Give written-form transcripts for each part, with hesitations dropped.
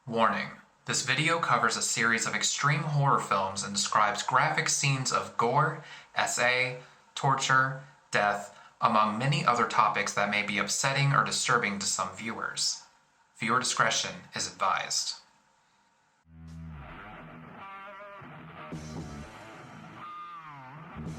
Warning: this video covers a series of extreme horror films and describes graphic scenes of gore, SA, torture, death, among many other topics that may be upsetting or disturbing to some viewers. Viewer discretion is advised.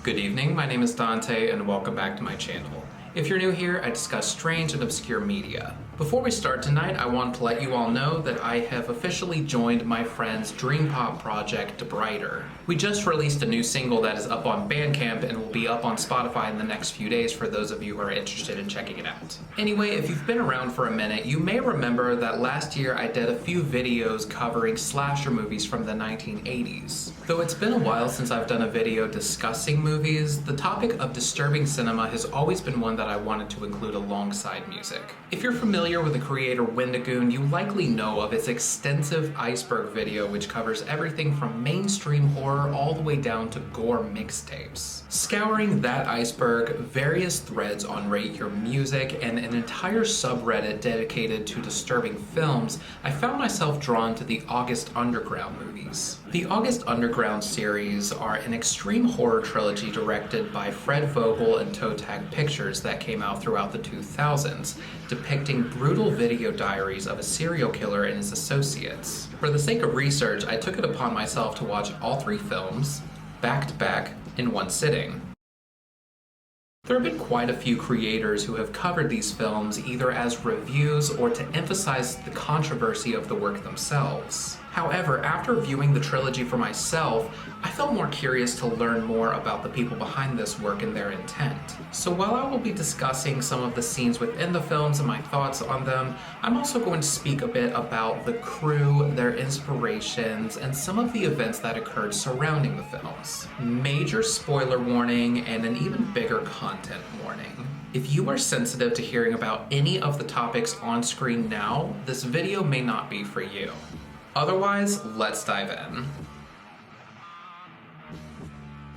Good evening, my name is Dante and welcome back to my channel. If you're new here, I discuss strange and obscure media. Before we start tonight, I want to let you all know that I have officially joined my friend's dream pop project, Depraved. We just released a new single that is up on Bandcamp and will be up on Spotify in the next few days for those of you who are interested in checking it out. Anyway, if you've been around for a minute, you may remember that last year I did a few videos covering slasher movies from the 1980s. Though it's been a while since I've done a video discussing movies, the topic of disturbing cinema has always been one that I wanted to include alongside music. If you're familiar with the creator Wendigoon, you likely know of its extensive Iceberg video, which covers everything from mainstream horror all the way down to gore mixtapes. Scouring that iceberg, various threads on Rate Your Music, and an entire subreddit dedicated to disturbing films, I found myself drawn to the August Underground movies. The August Underground series are an extreme horror trilogy directed by Fred Vogel and Toe Tag Pictures that came out throughout the 2000s, depicting brutal video diaries of a serial killer and his associates. For the sake of research, I took it upon myself to watch all three films, back to back, in one sitting. There have been quite a few creators who have covered these films either as reviews or to emphasize the controversy of the work themselves. However, after viewing the trilogy for myself, I felt more curious to learn more about the people behind this work and their intent. So while I will be discussing some of the scenes within the films and my thoughts on them, I'm also going to speak a bit about the crew, their inspirations, and some of the events that occurred surrounding the films. Major spoiler warning and an even bigger content warning. If you are sensitive to hearing about any of the topics on screen now, this video may not be for you. Otherwise, let's dive in.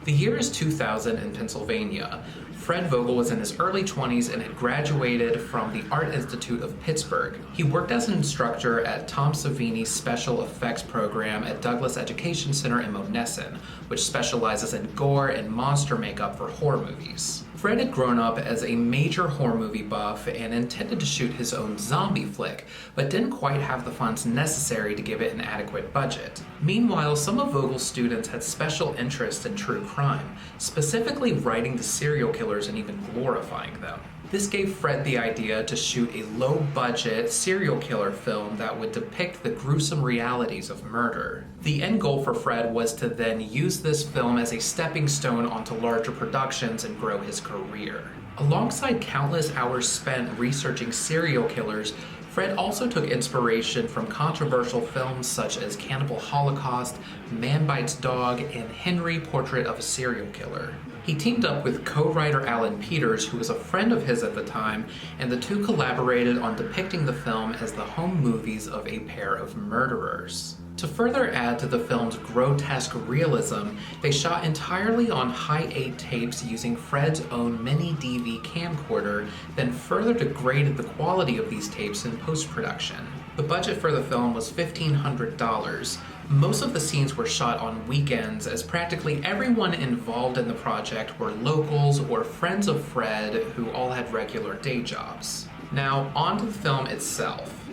The year is 2000 in Pennsylvania. Fred Vogel was in his early 20s and had graduated from the Art Institute of Pittsburgh. He worked as an instructor at Tom Savini's Special Effects program at Douglas Education Center in Monessen, which specializes in gore and monster makeup for horror movies. Fred had grown up as a major horror movie buff and intended to shoot his own zombie flick, but didn't quite have the funds necessary to give it an adequate budget. Meanwhile, some of Vogel's students had special interest in true crime, specifically writing the serial killers and even glorifying them. This gave Fred the idea to shoot a low-budget serial killer film that would depict the gruesome realities of murder. The end goal for Fred was to then use this film as a stepping stone onto larger productions and grow his career. Alongside countless hours spent researching serial killers, Fred also took inspiration from controversial films such as Cannibal Holocaust, Man Bites Dog, and Henry, Portrait of a Serial Killer. He teamed up with co-writer Alan Peters, who was a friend of his at the time, and the two collaborated on depicting the film as the home movies of a pair of murderers. To further add to the film's grotesque realism, they shot entirely on high-8 tapes using Fred's own mini-DV camcorder, then further degraded the quality of these tapes in post-production. The budget for the film was $1,500. Most of the scenes were shot on weekends, as practically everyone involved in the project were locals or friends of Fred who all had regular day jobs. Now, on to the film itself.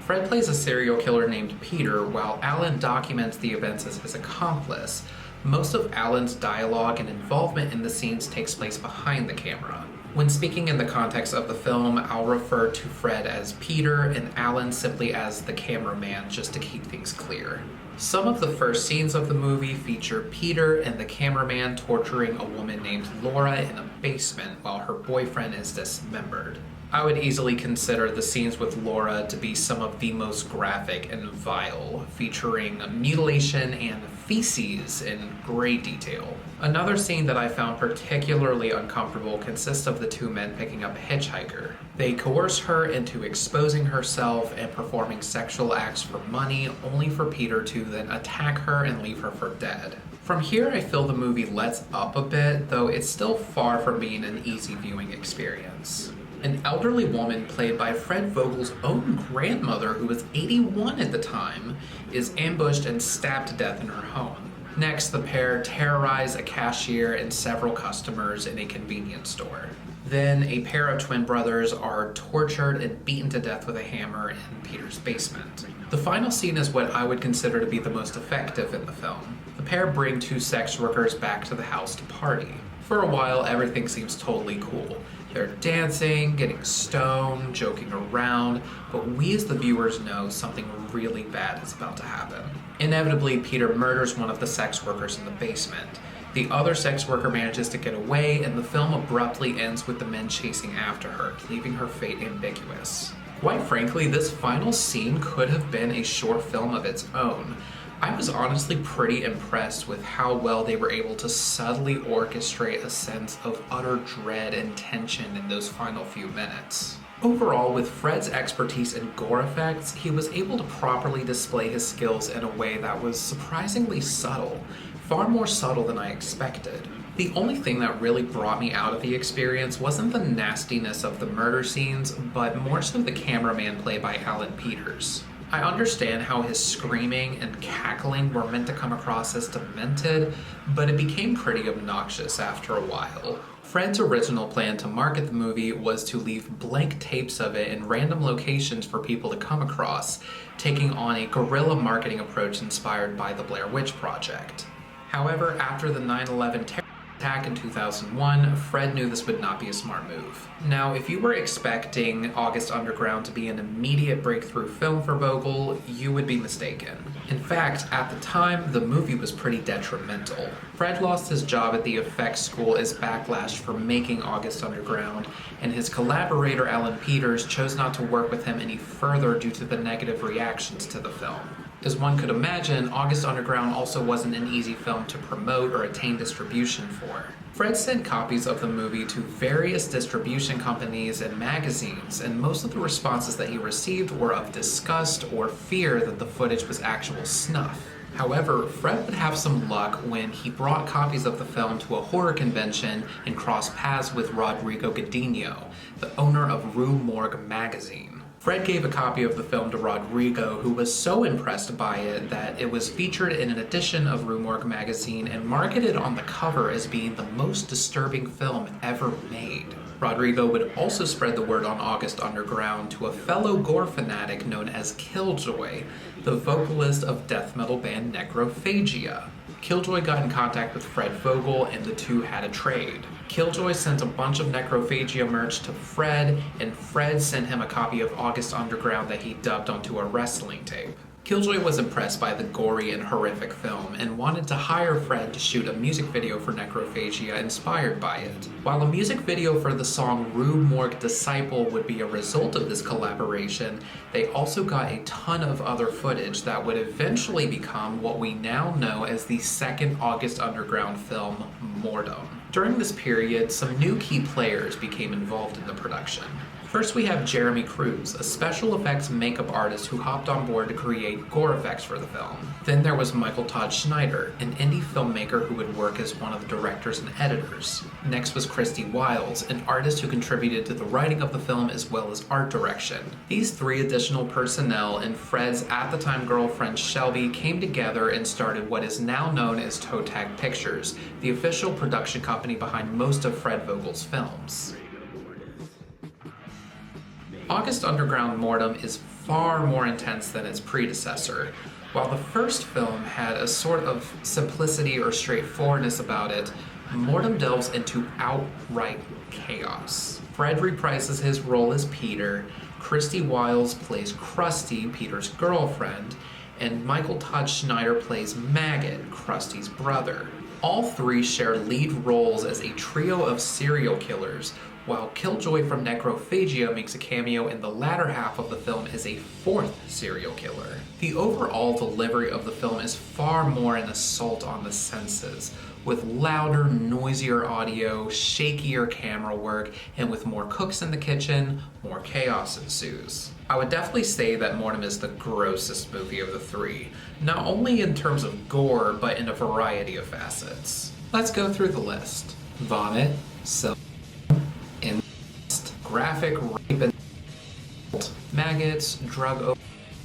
Fred plays a serial killer named Peter, while Alan documents the events as his accomplice. Most of Alan's dialogue and involvement in the scenes takes place behind the camera. When speaking in the context of the film, I'll refer to Fred as Peter and Alan simply as the cameraman, just to keep things clear. Some of the first scenes of the movie feature Peter and the cameraman torturing a woman named Laura in a basement while her boyfriend is dismembered. I would easily consider the scenes with Laura to be some of the most graphic and vile, featuring mutilation and feces in great detail. Another scene that I found particularly uncomfortable consists of the two men picking up a hitchhiker. They coerce her into exposing herself and performing sexual acts for money, only for Peter to then attack her and leave her for dead. From here, I feel the movie lets up a bit, though it's still far from being an easy viewing experience. An elderly woman played by Fred Vogel's own grandmother, who was 81 at the time, is ambushed and stabbed to death in her home. Next, the pair terrorize a cashier and several customers in a convenience store. Then, a pair of twin brothers are tortured and beaten to death with a hammer in Peter's basement. The final scene is what I would consider to be the most effective in the film. The pair bring two sex workers back to the house to party. For a while, everything seems totally cool. They're dancing, getting stoned, joking around, but we as the viewers know something really bad is about to happen. Inevitably, Peter murders one of the sex workers in the basement. The other sex worker manages to get away, and the film abruptly ends with the men chasing after her, leaving her fate ambiguous. Quite frankly, this final scene could have been a short film of its own. I was honestly pretty impressed with how well they were able to subtly orchestrate a sense of utter dread and tension in those final few minutes. Overall, with Fred's expertise in gore effects, he was able to properly display his skills in a way that was surprisingly subtle, far more subtle than I expected. The only thing that really brought me out of the experience wasn't the nastiness of the murder scenes, but more so the cameraman played by Alan Peters. I understand how his screaming and cackling were meant to come across as demented, but it became pretty obnoxious after a while. Fred's original plan to market the movie was to leave blank tapes of it in random locations for people to come across, taking on a guerrilla marketing approach inspired by the Blair Witch Project. However, after the 9/11 terror attack in 2001, Fred knew this would not be a smart move. Now, if you were expecting August Underground to be an immediate breakthrough film for Vogel, you would be mistaken. In fact, at the time, the movie was pretty detrimental. Fred lost his job at the effects school as backlash for making August Underground, and his collaborator Alan Peters chose not to work with him any further due to the negative reactions to the film. As one could imagine, August Underground also wasn't an easy film to promote or attain distribution for. Fred sent copies of the movie to various distribution companies and magazines, and most of the responses that he received were of disgust or fear that the footage was actual snuff. However, Fred would have some luck when he brought copies of the film to a horror convention and crossed paths with Rodrigo Godinho, the owner of Rue Morgue magazine. Fred gave a copy of the film to Rodrigo, who was so impressed by it that it was featured in an edition of Rue Morgue magazine and marketed on the cover as being the most disturbing film ever made. Rodrigo would also spread the word on August Underground to a fellow gore fanatic known as Killjoy, the vocalist of death metal band Necrophagia. Killjoy got in contact with Fred Vogel and the two had a trade. Killjoy sent a bunch of Necrophagia merch to Fred, and Fred sent him a copy of August Underground that he dubbed onto a wrestling tape. Killjoy was impressed by the gory and horrific film and wanted to hire Fred to shoot a music video for Necrophagia inspired by it. While a music video for the song Rue Morgue Disciple would be a result of this collaboration, they also got a ton of other footage that would eventually become what we now know as the second August Underground film, Mortem. During this period, some new key players became involved in the production. First, we have Jeremy Cruz, a special effects makeup artist who hopped on board to create gore effects for the film. Then there was Michael Todd Schneider, an indie filmmaker who would work as one of the directors and editors. Next was Christy Wiles, an artist who contributed to the writing of the film as well as art direction. These three additional personnel and Fred's at-the-time girlfriend Shelby came together and started what is now known as Toe Tag Pictures, the official production company behind most of Fred Vogel's films. August Underground Mortem is far more intense than its predecessor. While the first film had a sort of simplicity or straightforwardness about it, Mortem delves into outright chaos. Fred reprises his role as Peter, Christy Wiles plays Krusty, Peter's girlfriend, and Michael Todd Schneider plays Maggot, Krusty's brother. All three share lead roles as a trio of serial killers, while Killjoy from Necrophagia makes a cameo in the latter half of the film as a fourth serial killer. The overall delivery of the film is far more an assault on the senses, with louder, noisier audio, shakier camera work, and with more cooks in the kitchen, more chaos ensues. I would definitely say that Mortem is the grossest movie of the three, not only in terms of gore, but in a variety of facets. Let's go through the list. Vomit, graphic rape and maggots, drug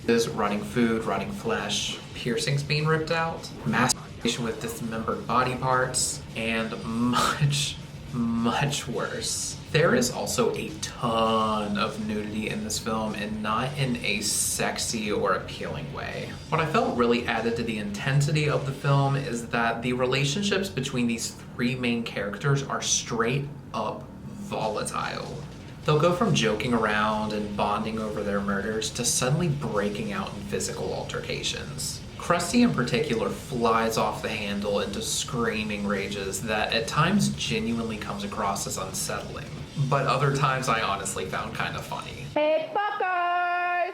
overdoses, rotting food, rotting flesh, piercings being ripped out, masturbation with dismembered body parts, and much, much worse. There is also a ton of nudity in this film, and not in a sexy or appealing way. What I felt really added to the intensity of the film is that the relationships between these three main characters are straight up volatile. They'll go from joking around and bonding over their murders to suddenly breaking out in physical altercations. Krusty in particular flies off the handle into screaming rages that at times genuinely comes across as unsettling, but other times I honestly found kind of funny. Pickpockers!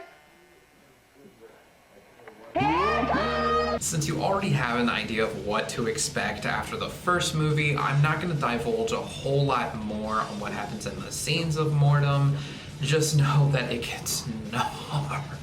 Pickpockers! Since you already have an idea of what to expect after the first movie, I'm not going to divulge a whole lot more on what happens in the scenes of Mortem. Just know that it gets gnarly.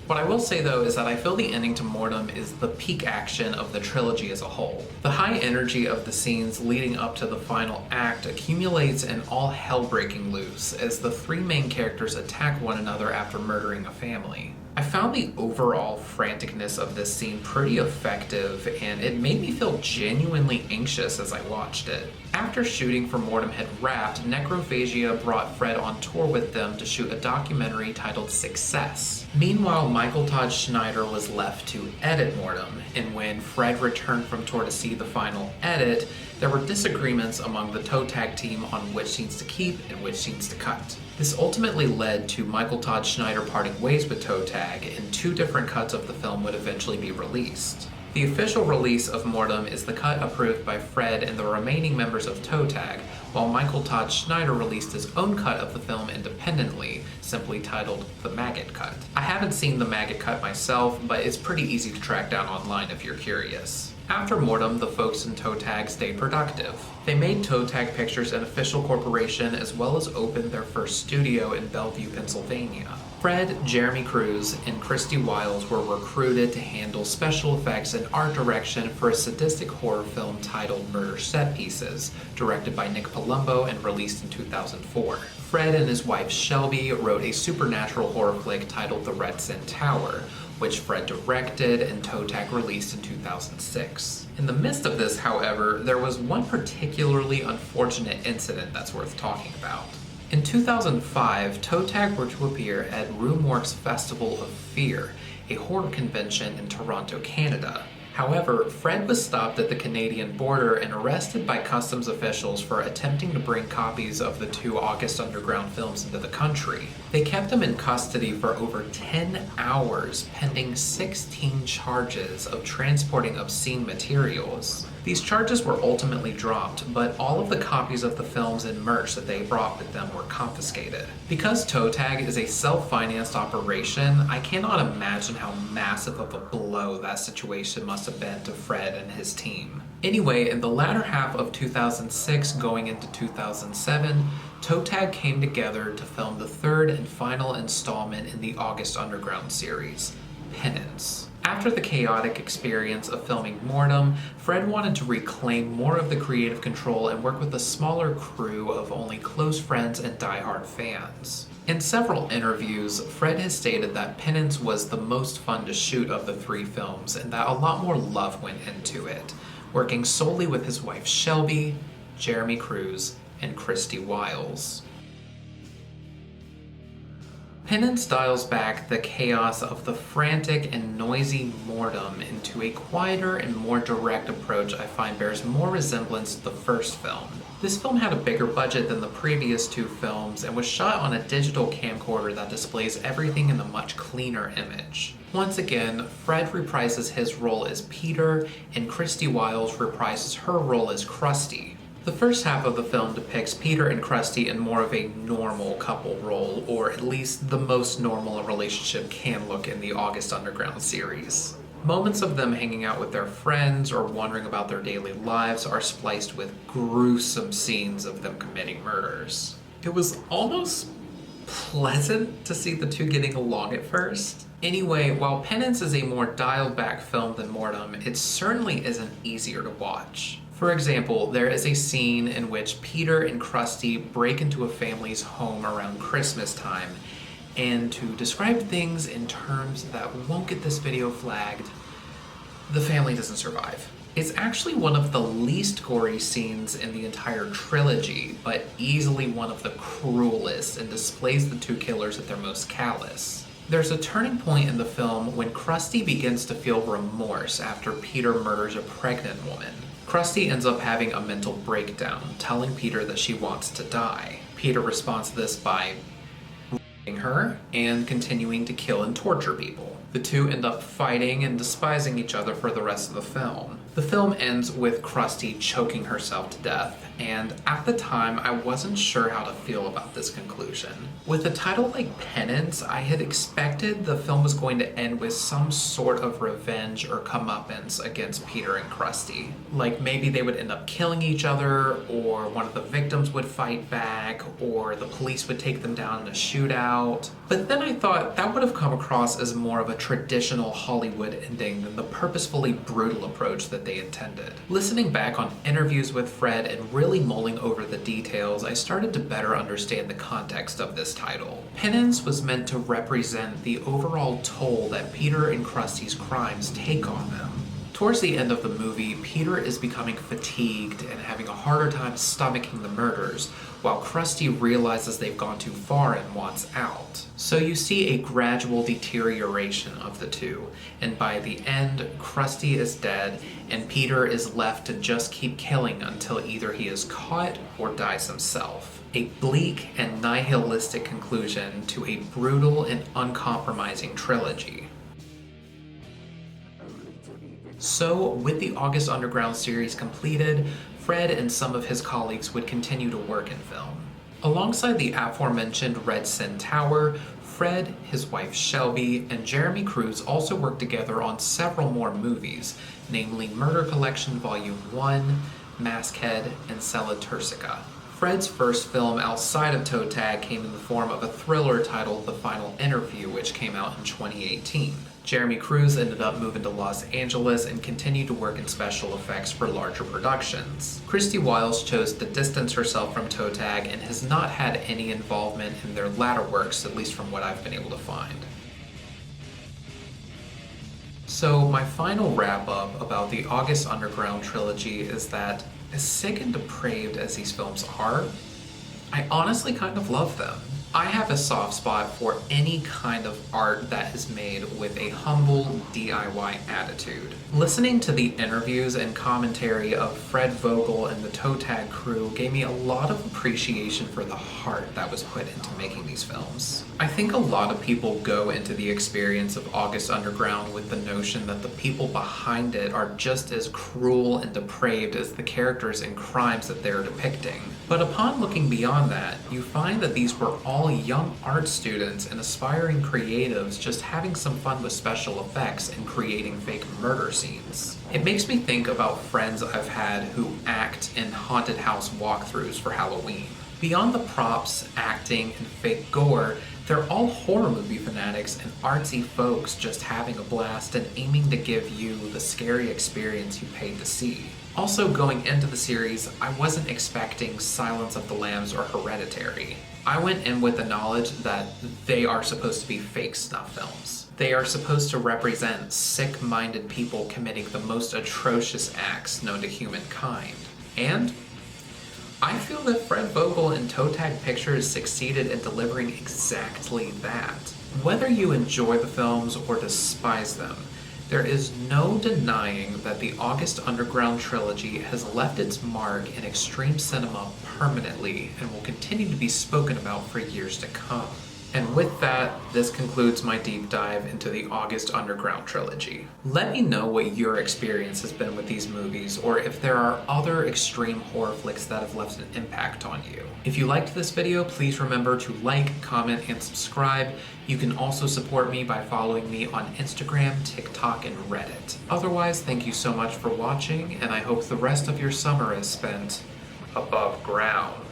What I will say though is that I feel the ending to Mortem is the peak action of the trilogy as a whole. The high energy of the scenes leading up to the final act accumulates and all hell breaking loose as the three main characters attack one another after murdering a family. I found the overall franticness of this scene pretty effective, and it made me feel genuinely anxious as I watched it. After shooting for Mortem had wrapped, Necrophagia brought Fred on tour with them to shoot a documentary titled Success. Meanwhile, Michael Todd Schneider was left to edit Mortem, and when Fred returned from tour to see the final edit, there were disagreements among the toe tag team on which scenes to keep and which scenes to cut. This ultimately led to Michael Todd Schneider parting ways with Toe Tag, and two different cuts of the film would eventually be released. The official release of Mortem is the cut approved by Fred and the remaining members of Toe Tag, while Michael Todd Schneider released his own cut of the film independently, simply titled The Maggot Cut. I haven't seen The Maggot Cut myself, but it's pretty easy to track down online if you're curious. After Mortem, the folks in Toe Tag stayed productive. They made Toe Tag Pictures an official corporation as well as opened their first studio in Bellevue, Pennsylvania. Fred, Jeremy Cruz, and Christy Wiles were recruited to handle special effects and art direction for a sadistic horror film titled Murder Set Pieces, directed by Nick Palumbo and released in 2004. Fred and his wife Shelby wrote a supernatural horror flick titled The Red Sin Tower, which Fred directed and Toe Tag released in 2006. In the midst of this, however, there was one particularly unfortunate incident that's worth talking about. In 2005, Toe Tag were to appear at Roomwork's Festival of Fear, a horror convention in Toronto, Canada. However, Fred was stopped at the Canadian border and arrested by customs officials for attempting to bring copies of the two August Underground films into the country. They kept him in custody for over 10 hours, pending 16 charges of transporting obscene materials. These charges were ultimately dropped, but all of the copies of the films and merch that they brought with them were confiscated. Because Toe Tag is a self-financed operation, I cannot imagine how massive of a blow that situation must have been to Fred and his team. Anyway, in the latter half of 2006 going into 2007, Toe Tag came together to film the third and final installment in the August Underground series, Penance. After the chaotic experience of filming Mortem, Fred wanted to reclaim more of the creative control and work with a smaller crew of only close friends and diehard fans. In several interviews, Fred has stated that Penance was the most fun to shoot of the three films and that a lot more love went into it, working solely with his wife Shelby, Jeremy Cruz, and Christy Wiles. Penance dials back the chaos of the frantic and noisy Mortem into a quieter and more direct approach I find bears more resemblance to the first film. This film had a bigger budget than the previous two films and was shot on a digital camcorder that displays everything in a much cleaner image. Once again, Fred reprises his role as Peter and Christy Wiles reprises her role as Krusty. The first half of the film depicts Peter and Krusty in more of a normal couple role, or at least the most normal a relationship can look in the August Underground series. Moments of them hanging out with their friends or wondering about their daily lives are spliced with gruesome scenes of them committing murders. It was almost pleasant to see the two getting along at first. Anyway, while Penance is a more dialed back film than Mortem, it certainly isn't easier to watch. For example, there is a scene in which Peter and Krusty break into a family's home around Christmas time, and to describe things in terms that won't get this video flagged, the family doesn't survive. It's actually one of the least gory scenes in the entire trilogy, but easily one of the cruelest, and displays the two killers at their most callous. There's a turning point in the film when Krusty begins to feel remorse after Peter murders a pregnant woman. Krusty ends up having a mental breakdown, telling Peter that she wants to die. Peter responds to this by raping her and continuing to kill and torture people. The two end up fighting and despising each other for the rest of the film. The film ends with Krusty choking herself to death, and at the time I wasn't sure how to feel about this conclusion. With a title like Penance, I had expected the film was going to end with some sort of revenge or comeuppance against Peter and Krusty. Like maybe they would end up killing each other, or one of the victims would fight back, or the police would take them down in a shootout. But then I thought that would have come across as more of a traditional Hollywood ending than the purposefully brutal approach that they intended. Listening back on interviews with Fred and really mulling over the details, I started to better understand the context of this title. Penance was meant to represent the overall toll that Peter and Krusty's crimes take on them. Towards the end of the movie, Peter is becoming fatigued and having a harder time stomaching the murders, while Krusty realizes they've gone too far and wants out. So you see a gradual deterioration of the two, and by the end, Krusty is dead, and Peter is left to just keep killing until either he is caught or dies himself. A bleak and nihilistic conclusion to a brutal and uncompromising trilogy. So, with the August Underground series completed, Fred and some of his colleagues would continue to work in film. Alongside the aforementioned Red Sin Tower, Fred, his wife Shelby, and Jeremy Cruz also worked together on several more movies, namely Murder Collection Volume 1, Maskhead, and Cella Turcica. Fred's first film outside of Toe Tag came in the form of a thriller titled The Final Interview, which came out in 2018. Jeremy Cruz ended up moving to Los Angeles and continued to work in special effects for larger productions. Christy Wiles chose to distance herself from Toe Tag and has not had any involvement in their latter works, at least from what I've been able to find. So my final wrap-up about the August Underground trilogy is that, as sick and depraved as these films are, I honestly kind of love them. I have a soft spot for any kind of art that is made with a humble DIY attitude. Listening to the interviews and commentary of Fred Vogel and the Toe Tag crew gave me a lot of appreciation for the heart that was put into making these films. I think a lot of people go into the experience of August Underground with the notion that the people behind it are just as cruel and depraved as the characters and crimes that they're depicting. But upon looking beyond that, you find that these were all young art students and aspiring creatives just having some fun with special effects and creating fake murder scenes. It makes me think about friends I've had who act in haunted house walkthroughs for Halloween. Beyond the props, acting, and fake gore, they're all horror movie fanatics and artsy folks just having a blast and aiming to give you the scary experience you paid to see. Also, going into the series, I wasn't expecting Silence of the Lambs or Hereditary. I went in with the knowledge that they are supposed to be fake snuff films. They are supposed to represent sick-minded people committing the most atrocious acts known to humankind. And I feel that Fred Vogel and Toe Tag Pictures succeeded in delivering exactly that. Whether you enjoy the films or despise them, there is no denying that the August Underground trilogy has left its mark in extreme cinema permanently and will continue to be spoken about for years to come. And with that, this concludes my deep dive into the August Underground trilogy. Let me know what your experience has been with these movies, or if there are other extreme horror flicks that have left an impact on you. If you liked this video, please remember to like, comment, and subscribe. You can also support me by following me on Instagram, TikTok, and Reddit. Otherwise, thank you so much for watching, and I hope the rest of your summer is spent above ground.